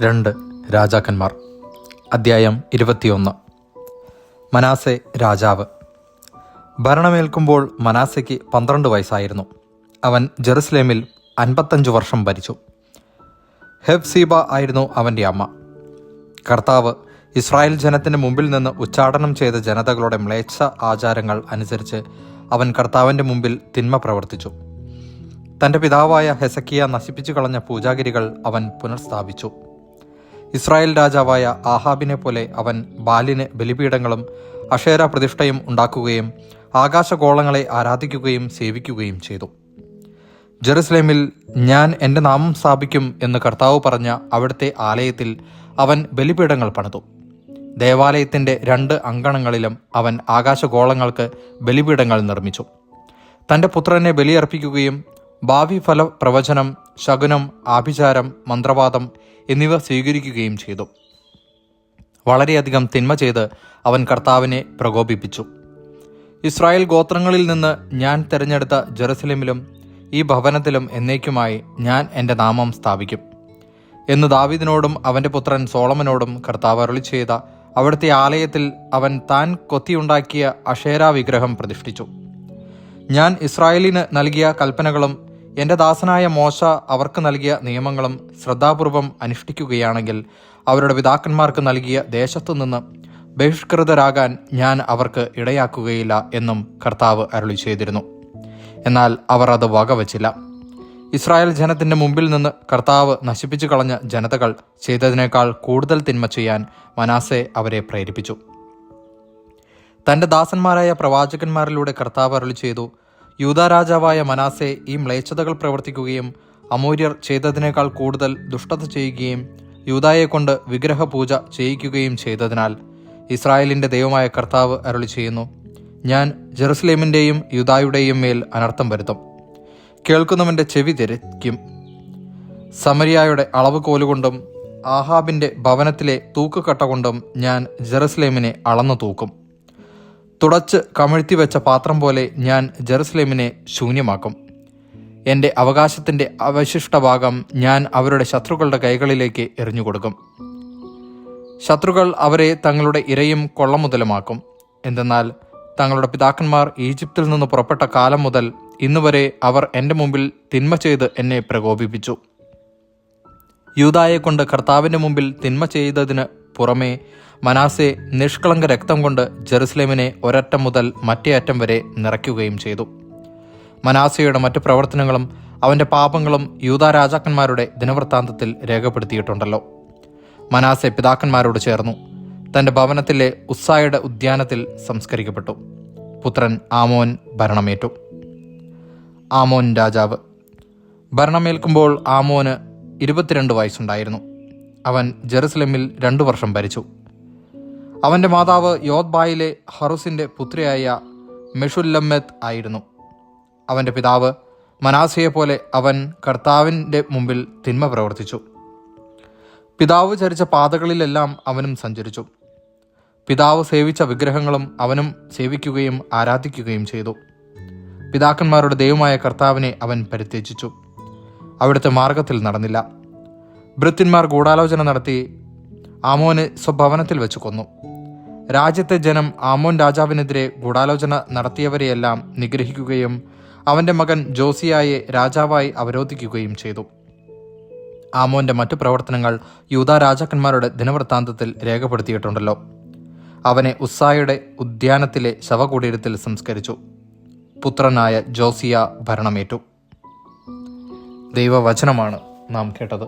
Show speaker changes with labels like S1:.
S1: 2 രാജാക്കന്മാർ. അദ്ധ്യായം 21. മനാസെ രാജാവ്. ഭരണമേൽക്കുമ്പോൾ മനാസയ്ക്ക് 12 വയസ്സായിരുന്നു. അവൻ ജെറുസലേമിൽ 55 വർഷം ഭരിച്ചു. ഹെഫ്സീബ ആയിരുന്നു അവൻ്റെ അമ്മ. കർത്താവ് ഇസ്രായേൽ ജനത്തിൻ്റെ മുമ്പിൽ നിന്ന് ഉച്ചാടനം ചെയ്ത ജനതകളുടെ മ്ലേച്ഛ ആചാരങ്ങൾ അനുസരിച്ച് അവൻ കർത്താവിൻ്റെ മുമ്പിൽ തിന്മ പ്രവർത്തിച്ചു. തൻ്റെ പിതാവായ ഹെസക്കിയ നശിപ്പിച്ചു കളഞ്ഞ പൂജാഗിരികൾ അവൻ പുനഃസ്ഥാപിച്ചു. ഇസ്രായേൽ രാജാവായ ആഹാബിനെ പോലെ അവൻ ബാലിന് ബലിപീഠങ്ങളും അഷേര പ്രതിഷ്ഠയും ഉണ്ടാക്കുകയും ആകാശഗോളങ്ങളെ ആരാധിക്കുകയും സേവിക്കുകയും ചെയ്തു. ജെറുസലേമിൽ ഞാൻ എൻ്റെ നാമം സ്ഥാപിക്കും എന്ന് കർത്താവ് പറഞ്ഞ അവിടുത്തെ ആലയത്തിൽ അവൻ ബലിപീഠങ്ങൾ പണിതു. ദേവാലയത്തിൻ്റെ 2 അങ്കണങ്ങളിലും അവൻ ആകാശഗോളങ്ങൾക്ക് ബലിപീഠങ്ങൾ നിർമ്മിച്ചു. തൻ്റെ പുത്രനെ ബലിയർപ്പിക്കുകയും ഭാവി ഫല പ്രവചനം, ശകുനം, ആഭിചാരം, മന്ത്രവാദം എന്നിവ സ്വീകരിക്കുകയും ചെയ്തു. വളരെയധികം തിന്മ ചെയ്ത് അവൻ കർത്താവിനെ പ്രകോപിപ്പിച്ചു. ഇസ്രായേൽ ഗോത്രങ്ങളിൽ നിന്ന് ഞാൻ തിരഞ്ഞെടുത്ത ജെറുസലേമിലും ഈ ഭവനത്തിലും എന്നേക്കുമായി ഞാൻ എൻ്റെ നാമം സ്ഥാപിക്കും എന്ന് ദാവീദിനോടും അവൻ്റെ പുത്രൻ സോളമനോടും കർത്താവ് അരുളിച്ചെയ്ത അവിടുത്തെ ആലയത്തിൽ അവൻ താൻ കൊത്തിയുണ്ടാക്കിയ അഷേരാ വിഗ്രഹം പ്രതിഷ്ഠിച്ചു. ഞാൻ ഇസ്രായേലിന് നൽകിയ കൽപ്പനകളും എൻ്റെ ദാസനായ മോശ അവർക്ക് നൽകിയ നിയമങ്ങളും ശ്രദ്ധാപൂർവം അനുഷ്ഠിക്കുകയാണെങ്കിൽ അവരുടെ പിതാക്കന്മാർക്ക് നൽകിയ ദേശത്തു നിന്ന് ബഹിഷ്കൃതരാകാൻ ഞാൻ അവർക്ക് ഇടയാക്കുകയില്ല എന്നും കർത്താവ് അരുളി ചെയ്തിരുന്നു. എന്നാൽ അവർ അത് വകവച്ചില്ല. ഇസ്രായേൽ ജനത്തിൻ്റെ മുമ്പിൽ നിന്ന് കർത്താവ് നശിപ്പിച്ചു കളഞ്ഞ ജനതകൾ ചെയ്തതിനേക്കാൾ കൂടുതൽ തിന്മ ചെയ്യാൻ മനാസെ അവരെ പ്രേരിപ്പിച്ചു. തൻ്റെ ദാസന്മാരായ പ്രവാചകന്മാരിലൂടെ കർത്താവ് അരുളി ചെയ്തു, യൂദാ രാജാവായ മനാസെ ഈ മ്ലേച്ഛതകൾ പ്രവർത്തിക്കുകയും അമോര്യർ ചെയ്തതിനേക്കാൾ കൂടുതൽ ദുഷ്ടത ചെയ്യുകയും യൂദായെക്കൊണ്ട് വിഗ്രഹപൂജ ചെയ്യിക്കുകയും ചെയ്തതിനാൽ ഇസ്രായേലിൻ്റെ ദൈവമായ കർത്താവ് അരുളി ചെയ്യുന്നു, ഞാൻ ജെറുസലേമിൻ്റെയും യൂദായുടെയും മേൽ അനർത്ഥം വരുത്തും. കേൾക്കുന്നവൻ്റെ ചെവി തിരിക്കും. സമരിയായുടെ അളവ് കോലുകൊണ്ടും ആഹാബിൻ്റെ ഭവനത്തിലെ തൂക്കുകട്ട കൊണ്ടും ഞാൻ ജെറുസലേമിനെ അളന്നു തൂക്കും. തുടച്ച് കമിഴ്ത്തിവെച്ച പാത്രം പോലെ ഞാൻ ജെറുസലേമിനെ ശൂന്യമാക്കും. എൻ്റെ അവകാശത്തിൻ്റെ അവശിഷ്ട ഭാഗം ഞാൻ അവരുടെ ശത്രുക്കളുടെ കൈകളിലേക്ക് എറിഞ്ഞുകൊടുക്കും. ശത്രുക്കൾ അവരെ തങ്ങളുടെ ഇരയും കൊള്ളമുതലുമാക്കും. എന്തെന്നാൽ തങ്ങളുടെ പിതാക്കന്മാർ ഈജിപ്തിൽ നിന്ന് പുറപ്പെട്ട കാലം മുതൽ ഇന്നുവരെ അവർ എൻ്റെ മുമ്പിൽ തിന്മ ചെയ്ത് എന്നെ പ്രകോപിപ്പിച്ചു. യൂദായെക്കൊണ്ട് കർത്താവിൻ്റെ മുമ്പിൽ തിന്മ ചെയ്തതിന് പുറമേ മനാസെ നിഷ്കളങ്ക രക്തം കൊണ്ട് ജെറുസലേമിനെ ഒരറ്റം മുതൽ മറ്റേ അറ്റം വരെ നിറയ്ക്കുകയും ചെയ്തു. മനാസയുടെ മറ്റു പ്രവർത്തനങ്ങളും അവൻ്റെ പാപങ്ങളും യൂദാ രാജാക്കന്മാരുടെ ദിനവൃത്താന്തത്തിൽ രേഖപ്പെടുത്തിയിട്ടുണ്ടല്ലോ. മനാസെ പിതാക്കന്മാരോട് ചേർന്നു തൻ്റെ ഭവനത്തിലെ ഉസ്സായുടെ ഉദ്യാനത്തിൽ സംസ്കരിക്കപ്പെട്ടു. പുത്രൻ ആമോൻ ഭരണമേറ്റു. ആമോൻ രാജാവ്. ഭരണമേൽക്കുമ്പോൾ ആമോന് 22 വയസ്സുണ്ടായിരുന്നു. അവൻ ജെറുസലേമിൽ 2 വർഷം ഭരിച്ചു. അവൻ്റെ മാതാവ് യോദ്ബായിലെ ഹറുസിൻ്റെ പുത്രിയായ മെഷുല്ലമ്മത്ത് ആയിരുന്നു. അവൻ്റെ പിതാവ് മനാസയെപ്പോലെ അവൻ കർത്താവിൻ്റെ മുമ്പിൽ തിന്മ പ്രവർത്തിച്ചു. പിതാവ് ചരിച്ച പാതകളിലെല്ലാം അവനും സഞ്ചരിച്ചു. പിതാവ് സേവിച്ച വിഗ്രഹങ്ങളും അവനും സേവിക്കുകയും ആരാധിക്കുകയും ചെയ്തു. പിതാക്കന്മാരുടെ ദൈവമായ കർത്താവിനെ അവൻ പരിത്യജിച്ചു. അവിടുത്തെ മാർഗത്തിൽ നടന്നില്ല. ഭൃത്യന്മാർ ഗൂഢാലോചന നടത്തി ആമോനെ സ്വഭവനത്തിൽ വെച്ച് കൊന്നു. രാജ്യത്തെ ജനം ആമോൻ രാജാവിനെതിരെ ഗൂഢാലോചന നടത്തിയവരെയെല്ലാം നിഗ്രഹിക്കുകയും അവൻ്റെ മകൻ ജോസിയായെ രാജാവായി അവരോധിക്കുകയും ചെയ്തു. ആമോൻ്റെ മറ്റു പ്രവർത്തനങ്ങൾ യൂദാ രാജാക്കന്മാരുടെ ദിനവൃത്താന്തത്തിൽ രേഖപ്പെടുത്തിയിട്ടുണ്ടല്ലോ. അവനെ ഉസ്സായുടെ ഉദ്യാനത്തിലെ ശവകുടീരത്തിൽ സംസ്കരിച്ചു. പുത്രനായ ജോസിയ ഭരണമേറ്റു. ദൈവവചനമാണ് നാം കേട്ടത്.